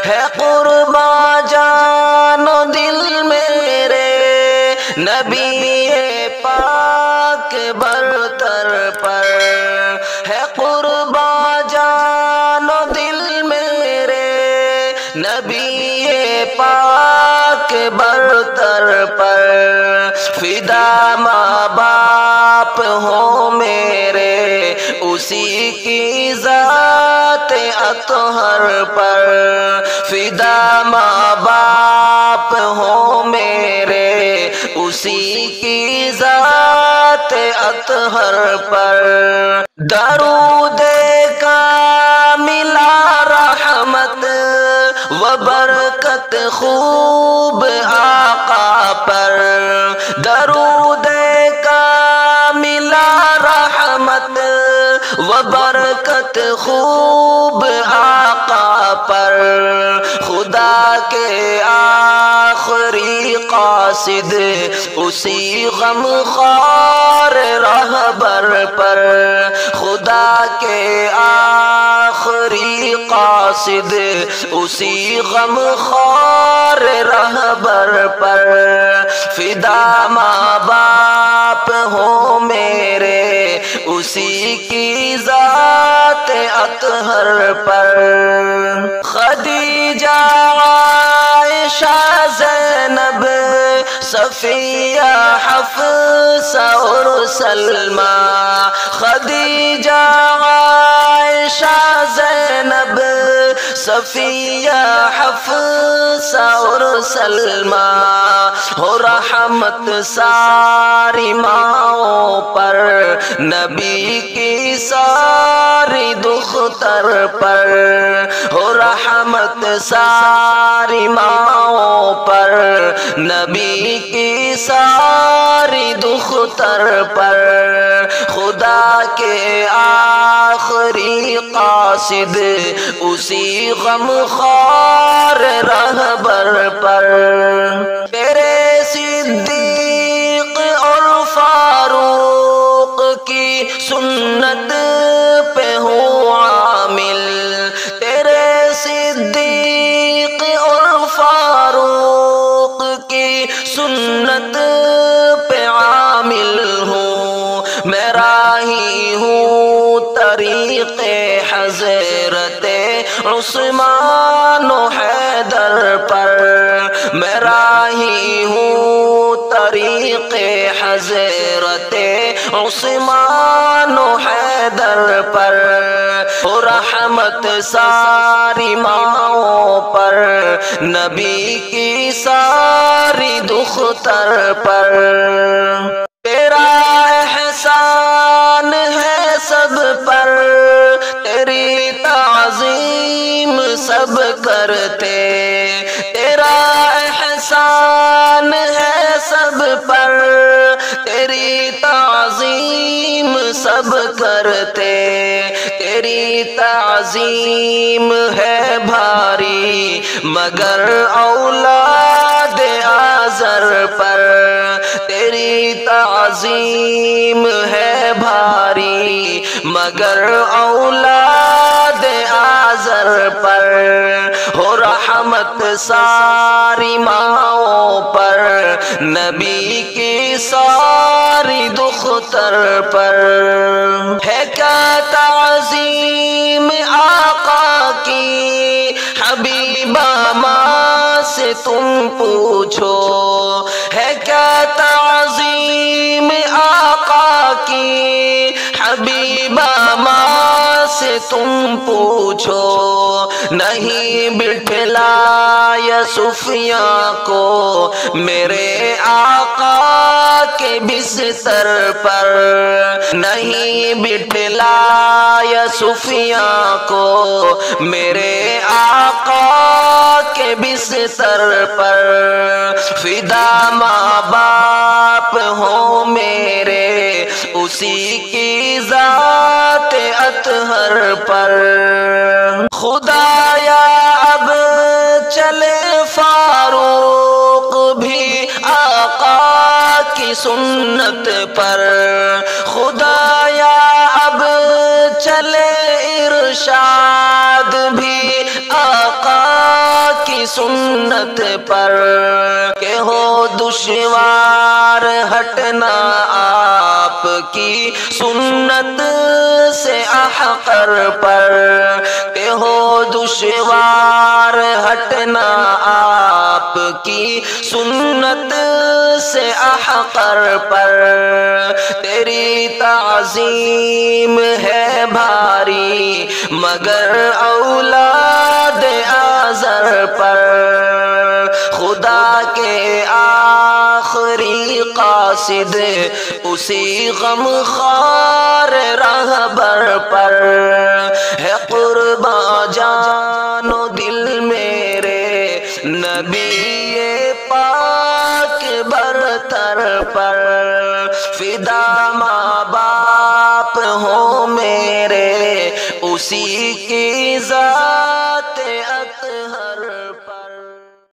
ہے قرباں جان و دل میرے نبی پاک برتر پر، ہے قرباں جان و دل میرے نبی پاک برتر پر، فدا ماں باپ ہو میرے اسی کی ذات اطہر پر، فدا ماں باپ ہو میرے اسی کی ذات اطہر پر، درود کا ملا رحمت و برکت خوب آقا پر، درود کا ملا رحمت و برکت خوب آقا پر، خدا کے آخری قاصد اسی غم خوار رہبر پر، خدا کے آخری قاصد اسی غم خوار رہبر پر، فدا ماں باپ ہو میرے اسی کی ذات اطہر پر، خدیجہ عائشہ زینب صفیہ حفصہ اور سلمہ، خدیجہ عائشہ زینب صفیہ حفصہ اور سلمہ، ہو رحمت ساری ماؤں پر نبی کی ساری دختر پر، ہو رحمت ساری ماؤں پر نبی کی ساری دختر پر، خدا کے آخری قاصد اسی غم خوار رہبر پر، تیرے صدیق اور فاروق کی سنت پہ ہوں عامل، تیرے صدیق اور فاروق کی سنت پہ عامل ہوں، میں راہی ہوں طریق حضرت عثمان و حیدر پر، میں راہی ہوں طریق حضرت عثمان و حیدر پر، اور رحمت ساری ماؤں پر نبی کی ساری دختر پر، تیرا احسان ہے سب پر تیری تعظیم سب کرتے، تیرا احسان ہے سب پر تیری تعظیم سب کرتے، تیری تعظیم ہے بھاری مگر اولاد آزر پر، تیری تعظیم ہے بھاری مگر اولاد آزر پر، ہو رحمت ساری ماؤں پر نبی کی ساری دختر پر، ہے کیا تعظیم آقا کی حبیبہ ماں سے تم پوچھو، ہے کیا تعظیم آقا کی حبیبہ ماں سے تم پوچھو، نہیں بٹھلایا صوفیاء کو میرے آقا کے بستر پر، نہیں بٹھلایا صوفیاء کو میرے آقا کے بستر پر، فدا ماں باپ ہوں میرے اسی کی ذات اطہر پر، خدایا اب چلے فاروق بھی آقا کی سنت پر، خدایا اب چلے ارشاد بھی آقا کی سنت پر کہ ہو دشوار ہٹنا آپ کی سنت سے احقر پر کہ ہو دشوار ہٹنا آپ کی سنت سے احقر پر تیری تعظیم ہے بھاری مگر اولاد آزر پر خدا کے آخری قاصد اسی غم خوار رہبر پر ہے قربان جان و دل میرے نبی پاک برتر پر فدا ماں باپ ہوں میرے اسی کی ذات اطہر پر